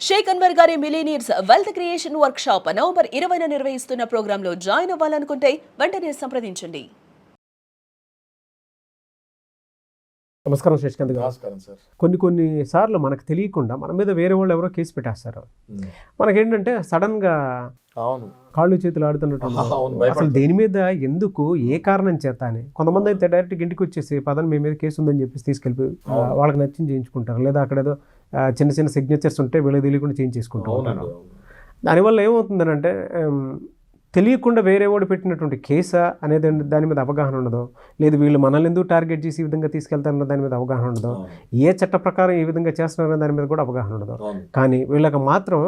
షేక్ అన్వర్ గారి millionaires wealth creation workshop November 20న నిర్వహిస్తున్న ప్రోగ్రాంలో జాయిన్ అవ్వాలనుకుంటే వెంటనే సంప్రదించండి. నమస్కారం శశికాంత్ గారు. నమస్కారం సార్. కొన్ని సార్లు మనకు తెలియకుండా మన మీద వేరే వాళ్ళు ఎవరో కేసు పెట్టేస్తారు. మనకేంటంటే సడన్గా కాళ్ళు చేతులు ఆడుతున్నట్టు అసలు దేని మీద ఎందుకు ఏ కారణం చేత అని కొంతమంది అయితే డైరెక్ట్గా ఇంటికి వచ్చేసి పదని మీ మీద కేసు ఉందని చెప్పేసి తీసుకెళ్ళి వాళ్ళకి నచ్చింది చేయించుకుంటారు. లేదా అక్కడ ఏదో చిన్న చిన్న సిగ్నేచర్స్ ఉంటే వీళ్ళకి తెలియకుండా చేయించేసుకుంటూ ఉంటారు. దానివల్ల ఏమవుతుందని అంటే తెలియకుండా వేరే వాడు పెట్టినటువంటి కేసా అనేది దాని మీద అవగాహన ఉండదు. లేదు వీళ్ళు మనల్ని ఎందుకు టార్గెట్ చేసి ఈ విధంగా తీసుకెళ్తారన్న దాని మీద అవగాహన ఉండదు. ఏ చట్ట ప్రకారం ఈ విధంగా చేస్తున్నారన్న దాని మీద కూడా అవగాహన ఉండదు. కానీ వీళ్ళకి మాత్రం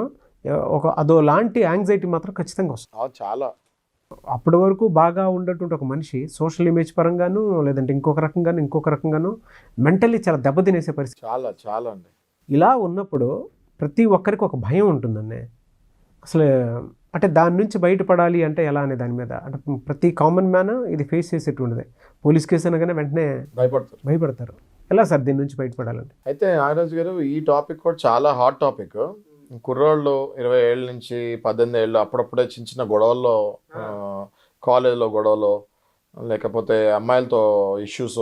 అదో లాంటి యాంగ్జైటీ మాత్రం ఖచ్చితంగా వస్తుంది. చాలా అప్పటి వరకు బాగా ఉండేటువంటి ఒక మనిషి సోషల్ ఇమేజ్ పరంగాను లేదంటే ఇంకొక రకంగాను మెంటల్లీ చాలా దెబ్బతినేసే పరిస్థితి. చాలా అండి. ఇలా ఉన్నప్పుడు ప్రతి ఒక్కరికి ఒక భయం ఉంటుందండి. అసలు అంటే దాని నుంచి బయటపడాలి అంటే ఎలా అనే దాని మీద అంటే ప్రతి కామన్ మ్యాన్ ఇది ఫేస్ చేసేటువంటిది. పోలీస్ కేసు అనగానే వెంటనే భయపడతారు. ఎలా సార్ దీని నుంచి బయటపడాలంటే? అయితే నాగరాజు గారు, ఈ టాపిక్ కూడా చాలా హాట్ టాపిక్. కుర్రోళ్ళు 20 ఏళ్ళ నుంచి 18 ఏళ్ళు అప్పుడప్పుడే చిన్న చిన్న గొడవల్లో, కాలేజ్లో గొడవలు, లేకపోతే అమ్మాయిలతో ఇష్యూస్,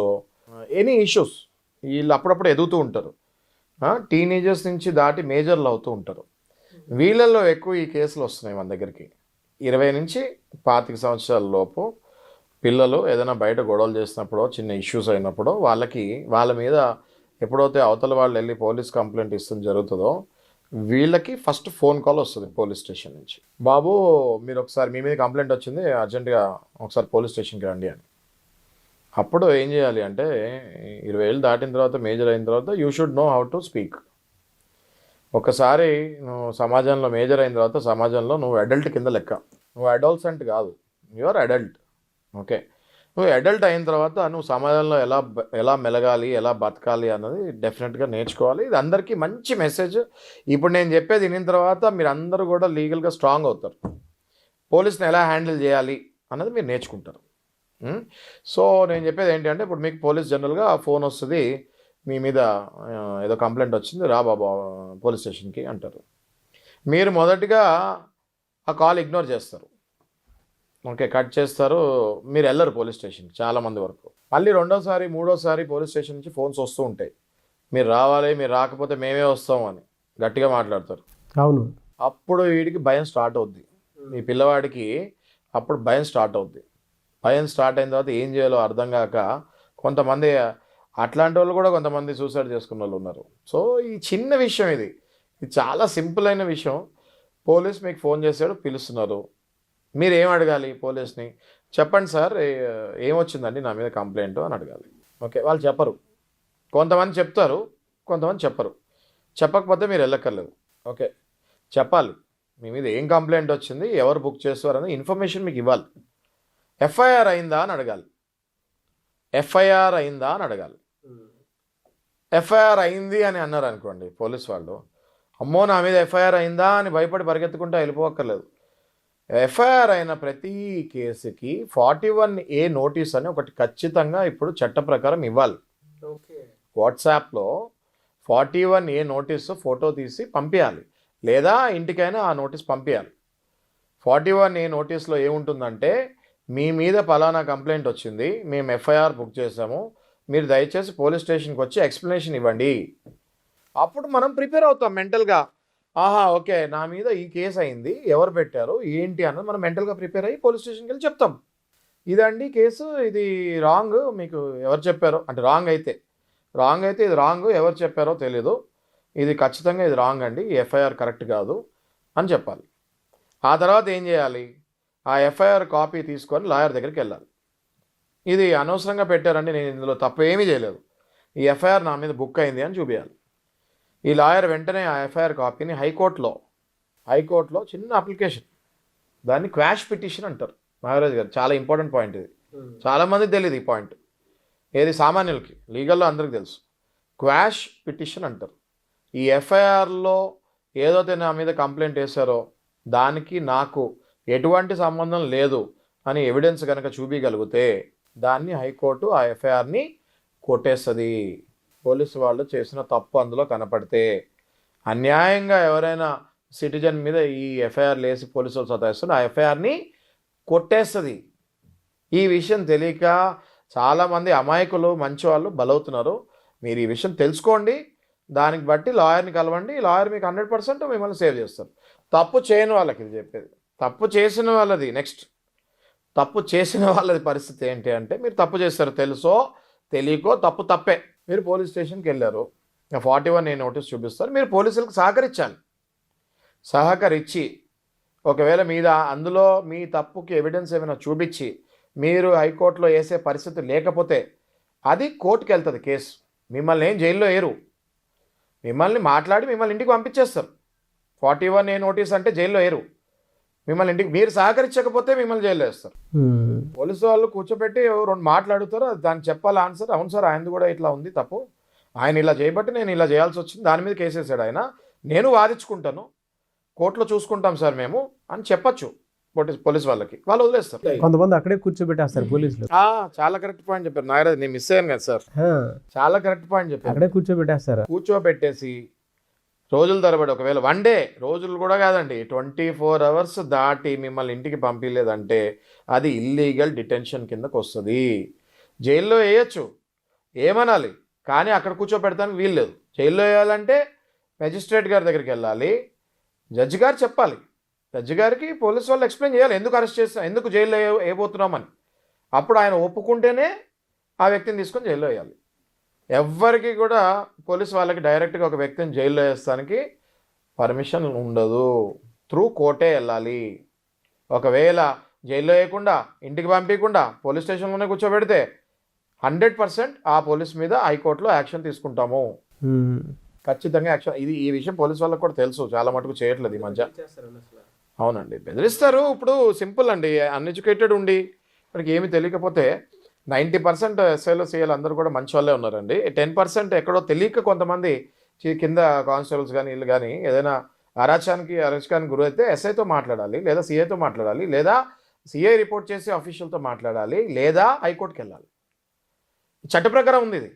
ఎనీ ఇష్యూస్ వీళ్ళు అప్పుడప్పుడు ఎదుగుతూ ఉంటారు. టీనేజర్స్ నుంచి దాటి మేజర్లు అవుతూ ఉంటారు. వీళ్ళల్లో ఎక్కువ ఈ కేసులు వస్తున్నాయి మన దగ్గరికి. 20 నుంచి 25 సంవత్సరాల లోపు పిల్లలు ఏదైనా బయట గొడవలు చేసినప్పుడు, చిన్న ఇష్యూస్ అయినప్పుడు వాళ్ళ మీద ఎప్పుడైతే అవతల వాళ్ళు వెళ్ళి పోలీస్ కంప్లైంట్ ఇస్తుంది జరుగుతుందో వీళ్ళకి ఫస్ట్ ఫోన్ కాల్ వస్తుంది పోలీస్ స్టేషన్ నుంచి. బాబు మీరు ఒకసారి మీ మీద కంప్లైంట్ వచ్చింది, అర్జెంటుగా ఒకసారి పోలీస్ స్టేషన్కి రండి అని. అప్పుడు ఏం చేయాలి అంటే 20 ఏళ్ళు దాటిన తర్వాత, మేజర్ అయిన తర్వాత you should know how to speak. ఒకసారి నువ్వు సమాజంలో మేజర్ అయిన తర్వాత సమాజంలో నువ్వు అడల్ట్ కింద లెక్క. నువ్వు అడల్సెంట్ కాదు, యువర్ అడల్ట్. ఓకే, నువ్వు అడల్ట్ అయిన తర్వాత నువ్వు సమాజంలో ఎలా మెలగాలి, ఎలా బతకాలి అన్నది డెఫినెట్గా నేర్చుకోవాలి. ఇది అందరికీ మంచి మెసేజ్. ఇప్పుడు నేను చెప్పేది వినిన తర్వాత మీరు అందరూ కూడా లీగల్గా స్ట్రాంగ్ అవుతారు. పోలీస్ని ఎలా హ్యాండిల్ చేయాలి అన్నది మీరు నేర్చుకుంటారు. సో నేను చెప్పేది ఏంటంటే, ఇప్పుడు మీకు పోలీస్ జనరల్గా ఫోన్ వస్తుంది, మీ మీద ఏదో కంప్లైంట్ వచ్చింది, రా బాబా పోలీస్ స్టేషన్కి అంటారు. మీరు మొదటిగా ఆ కాల్ ఇగ్నోర్ చేస్తారు. ఓకే, కట్ చేస్తారు, మీరు వెళ్ళరు పోలీస్ స్టేషన్కి చాలామంది వరకు. మళ్ళీ రెండోసారి మూడోసారి పోలీస్ స్టేషన్ నుంచి ఫోన్స్ వస్తూ ఉంటాయి, మీరు రావాలి, మీరు రాకపోతే మేమే వస్తాం అని గట్టిగా మాట్లాడతారు. అవును. అప్పుడు వీడికి భయం స్టార్ట్ అవుద్ది. ఈ పిల్లవాడికి అప్పుడు భయం స్టార్ట్ అవుద్ది. భయం స్టార్ట్ అయిన తర్వాత ఏం చేయాలో అర్థం కాక కొంతమంది, అట్లాంటి వాళ్ళు కూడా కొంతమంది సూసైడ్ చేసుకున్న వాళ్ళు ఉన్నారు. సో ఈ చిన్న విషయం, ఇది చాలా సింపుల్ అయిన విషయం. పోలీస్ మీకు ఫోన్ చేశాడు, పిలుస్తున్నారు, మీరు ఏం అడగాలి పోలీస్ని? చెప్పండి సార్ ఏమొచ్చిందండి నా మీద కంప్లైంట్ అని అడగాలి. ఓకే, వాళ్ళు చెప్పరు. కొంతమంది చెప్తారు, కొంతమంది చెప్పరు. చెప్పకపోతే మీరు వెళ్ళక్కర్లేదు. ఓకే, చెప్పాలి మీ మీద ఏం కంప్లైంట్ వచ్చింది, ఎవరు బుక్ చేస్తారు అనేది ఇన్ఫర్మేషన్ మీకు ఇవ్వాలి. ఎఫ్ఐఆర్ అయిందా అని అడగాలి. ఎఫ్ఐఆర్ అయిందా అని అడగాలి. ఎఫ్ఐఆర్ అయింది అని అన్నారు అనుకోండి పోలీస్ వాళ్ళు, అమ్మో నా మీద ఎఫ్ఐఆర్ అయిందా అని భయపడి పరిగెత్తుకుంటూ వెళ్ళిపోక్కర్లేదు. ఎఫ్ఐఆర్ అయిన ప్రతి కేసుకి 41A నోటీస్ అని ఒకటి ఖచ్చితంగా ఇప్పుడు చట్ట ప్రకారం ఇవ్వాలి. వాట్సాప్లో 41A నోటీసు ఫోటో తీసి పంపించాలి, లేదా ఇంటికైనా ఆ నోటీస్ పంపించాలి. 41A నోటీస్లో ఏముంటుందంటే, మీ మీద పలానా కంప్లైంట్ వచ్చింది, మేము ఎఫ్ఐఆర్ బుక్ చేసాము, మీరు దయచేసి పోలీస్ స్టేషన్కి వచ్చి ఎక్స్ప్లెనేషన్ ఇవ్వండి. అప్పుడు మనం ప్రిపేర్ అవుతాం మెంటల్గా. ఆహా ఓకే, నా మీద ఈ కేసు అయింది, ఎవరు పెట్టారు ఏంటి అన్నది మనం మెంటల్గా ప్రిపేర్ అయ్యి పోలీస్ స్టేషన్కి వెళ్ళి చెప్తాం. ఇదండి కేసు, ఇది రాంగ్, మీకు ఎవరు చెప్పారో, అంటే రాంగ్ అయితే ఇది రాంగ్, ఎవరు చెప్పారో తెలీదు, ఇది ఖచ్చితంగా ఇది రాంగ్ అండి, ఈ ఎఫ్ఐఆర్ కరెక్ట్ కాదు అని చెప్పాలి. ఆ తర్వాత ఏం చేయాలి, ఆ ఎఫ్ఐఆర్ కాపీ తీసుకొని లాయర్ దగ్గరికి వెళ్ళాలి. ఇది అనవసరంగా పెట్టారండి, నేను ఇందులో తప్పు ఏమీ చేయలేదు, ఈ ఎఫ్ఐఆర్ నా మీద బుక్ అయింది అని చూపించాలి. ఈ లాయర్ వెంటనే ఆ ఎఫ్ఐఆర్ కాపీని హైకోర్టులో చిన్న అప్లికేషన్, దాన్ని క్వాష్ పిటిషన్ అంటారు. నాగరాజు గారు, చాలా ఇంపార్టెంట్ పాయింట్ ఇది, చాలామందికి తెలియదు ఈ పాయింట్. ఏది సామాన్యులకి, లీగల్లో అందరికీ తెలుసు. క్వాష్ పిటిషన్ అంటారు. ఈ ఎఫ్ఐఆర్లో ఏదైతే నా మీద కంప్లైంట్ వేశారో దానికి నాకు ఎటువంటి సంబంధం లేదు అని ఎవిడెన్స్ కనుక చూపించగలిగితే దాన్ని హైకోర్టు ఆ ఎఫ్ఐఆర్ని కొట్టేస్తుంది. పోలీసు వాళ్ళు చేసిన తప్పు అందులో కనపడితే అన్యాయంగా ఎవరైనా సిటిజన్ మీద ఈ ఎఫ్ఐఆర్ లేసి పోలీసులు సతాయిస్తున్నారు, ఆ ఎఫ్ఐఆర్ని కొట్టేస్తుంది. ఈ విషయం తెలియక చాలామంది అమాయకులు మంచివాళ్ళు బలవుతున్నారు. మీరు ఈ విషయం తెలుసుకోండి, దానికి బట్టి లాయర్ని కలవండి. లాయర్ మీకు 100% మిమ్మల్ని సేవ్ చేస్తారు. తప్పు చేయని వాళ్ళకి ఇది చెప్పేది. తప్పు చేసిన వాళ్ళది నెక్స్ట్, తప్పు చేసిన వాళ్ళది పరిస్థితి ఏంటి అంటే, మీరు తప్పు చేస్తారు తెలుసో తెలియకో, తప్పు తప్పే. మీరు పోలీస్ స్టేషన్కి వెళ్ళారు, 41A నోటీస్ చూపిస్తారు. మీరు పోలీసులకు సహకరించాలి. సహకరించి ఒకవేళ మీద అందులో మీ తప్పుకి ఎవిడెన్స్ ఏమైనా చూపించి మీరు హైకోర్టులో వేసే పరిస్థితి లేకపోతే అది కోర్టుకి వెళ్తుంది కేసు. మిమ్మల్ని ఏం జైల్లో వేయరు, మిమ్మల్ని మాట్లాడి మిమ్మల్ని ఇంటికి పంపించేస్తారు. 41A నోటీస్ అంటే జైల్లో వేయరు, మిమ్మల్ని ఇంటికి, మీరు సహకరించకపోతే మిమ్మల్ని జైల్లో వేస్తారు. పోలీసు వాళ్ళు కూర్చోబెట్టి 2 మాట్లాడుతారు, దానికి చెప్పాలి ఆన్సర్. అవును సార్ ఆయనది కూడా ఇట్లా ఉంది తప్పు, ఆయన ఇలా చేయబట్టి నేను ఇలా చేయాల్సి వచ్చింది, దాని మీద కేసేసాడు ఆయన, నేను వాదించుకుంటాను, కోర్టులో చూసుకుంటాం సార్ మేము అని చెప్పచ్చు పోలీస్ వాళ్ళకి. వాళ్ళు వదిలేస్తారు. కొంతమంది అక్కడే కూర్చోబెట్టేస్తారు పోలీసులు. చాలా కరెక్ట్ పాయింట్ చెప్పారు నాగరాజ్, నేను మిస్ అయ్యాను కదా సార్. చాలా కరెక్ట్ పాయింట్ చెప్పారు. అక్కడే కూర్చోబెట్టేస్తారు. కూర్చోబెట్టేసి రోజుల తరబడి, ఒకవేళ 1 డే, రోజులు కూడా కాదండి, 24 hours దాటి మిమ్మల్ని ఇంటికి పంపించలేదంటే అది ఇల్లీగల్ డిటెన్షన్ కిందకు వస్తుంది. జైల్లో వేయచ్చు, ఏమనాలి, కానీ అక్కడ కూర్చోబెడతానికి వీలు లేదు. జైల్లో వేయాలంటే మెజిస్ట్రేట్ గారి దగ్గరికి వెళ్ళాలి, జడ్జి గారు చెప్పాలి, జడ్జి గారికి పోలీసు వాళ్ళు ఎక్స్ప్లెయిన్ చేయాలి ఎందుకు అరెస్ట్ చేస్తాం, ఎందుకు జైల్లో వేయబోతున్నామని. అప్పుడు ఆయన ఒప్పుకుంటేనే ఆ వ్యక్తిని తీసుకొని జైల్లో వేయాలి. ఎవ్వరికి కూడా పోలీసు వాళ్ళకి డైరెక్ట్గా ఒక వ్యక్తిని జైల్లో వేస్తానికి పర్మిషన్ ఉండదు, త్రూ కోర్టే వెళ్ళాలి. ఒకవేళ జైల్లో వేయకుండా ఇంటికి పంపించకుండా పోలీస్ స్టేషన్లోనే కూర్చోబెడితే 100% ఆ పోలీస్ మీద హైకోర్టులో యాక్షన్ తీసుకుంటాము, ఖచ్చితంగా యాక్షన్. ఈ విషయం పోలీస్ వాళ్ళకి కూడా తెలుసు, చాలా మటుకు చేయట్లేదు ఈ మధ్య. అవునండి, బెదిరిస్తారు. ఇప్పుడు సింపుల్ అండి, అన్ఎడ్యుకేటెడ్ ఉండి మనకి ఏమి తెలియకపోతే 90% ఎస్ఐలు సీఏలు అందరూ కూడా మంచి వాళ్ళే ఉన్నారండి. 10% ఎక్కడో తెలియక కొంతమంది కింద కానిస్టేబుల్స్ కానీ వీళ్ళు కానీ ఏదైనా అరాచకానికి గురైతే ఎస్ఐతో మాట్లాడాలి, లేదా సీఐతో మాట్లాడాలి, లేదా సీఐ రిపోర్ట్ చేసి ఆఫీషియల్తో మాట్లాడాలి, లేదా హైకోర్టుకి వెళ్ళాలి. చట్ట ప్రకారం ఉంది ఇది.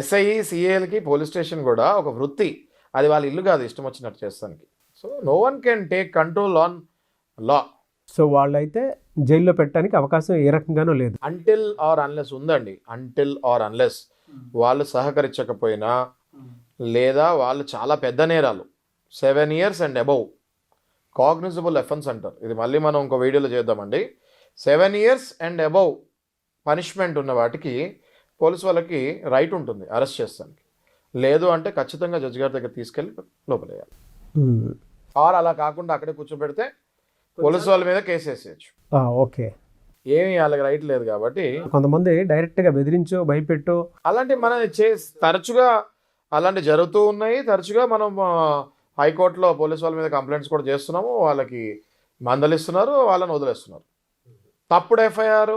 ఎస్ఐ సిఏలకి పోలీస్ స్టేషన్ కూడా ఒక వృత్తి, అది వాళ్ళ ఇల్లు కాదు ఇష్టం వచ్చినట్టు చేస్తానికి. So no one can take control on law. So వాళ్ళైతే జైల్లో పెట్టడానికి అవకాశం ఏ రకంగానూ లేదు. అంటిల్ ఆర్ అన్లెస్ ఉందండి, అంటిల్ ఆర్ అన్లెస్ వాళ్ళు లేదా వాళ్ళు చాలా పెద్ద నేరాలు 7 years and above cognizable offence అంటారు. ఇది మళ్ళీ మనం ఇంకో వీడియోలో చేద్దామండి. 7 years and above పనిష్మెంట్ ఉన్న వాటికి పోలీసు వాళ్ళకి రైట్ ఉంటుంది అరెస్ట్ చేస్తానికి. లేదు అంటే ఖచ్చితంగా జడ్జి గారి దగ్గర తీసుకెళ్ళి లోపలేయాలి. ఆర్ అలా కాకుండా అక్కడే కూర్చోబెడితే పోలీసు వాళ్ళ మీద కేసు వేసేయచ్చు. ఓకే, ఏమి వాళ్ళకి రైట్ లేదు కాబట్టి. కొంతమంది డైరెక్ట్గా బెదిరించో భయపెట్టో అలాంటి మనం తరచుగా అలాంటి జరుగుతూ ఉన్నాయి. తరచుగా మనం హైకోర్టులో పోలీసు వాళ్ళ మీద కంప్లైంట్స్ కూడా చేస్తున్నాము, వాళ్ళకి మందలిస్తున్నారు, వాళ్ళని వదిలేస్తున్నారు. తప్పుడు ఎఫ్ఐఆర్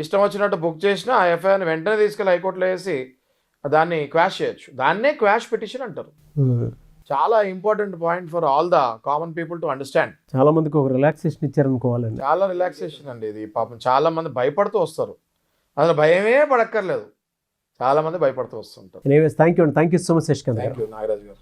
ఇష్టం వచ్చినట్టు బుక్ చేసినా ఆ ఎఫ్ఐఆర్ని వెంటనే తీసుకెళ్ళి హైకోర్టులో వేసి దాన్ని క్వాష్ చేయొచ్చు. దాన్నే క్వాష్ పిటిషన్ అంటారు. చాలా important point for all the common people to understand. చాలా మందికి ఒక రిలాక్సేషన్ ఇచ్చారనుకోవాలండి. చాలా రిలాక్సేషన్ అండి ఇది. పాపం చాలా మంది భయపడుతూ వస్తారు, అసలు భయమే పడక్కర్లేదు, చాలా మంది భయపడుతూ వస్తుంటారు. Thank you so much Shashikanth గారు. థ్యాంక్ యూ నాగరాజ్ గారు.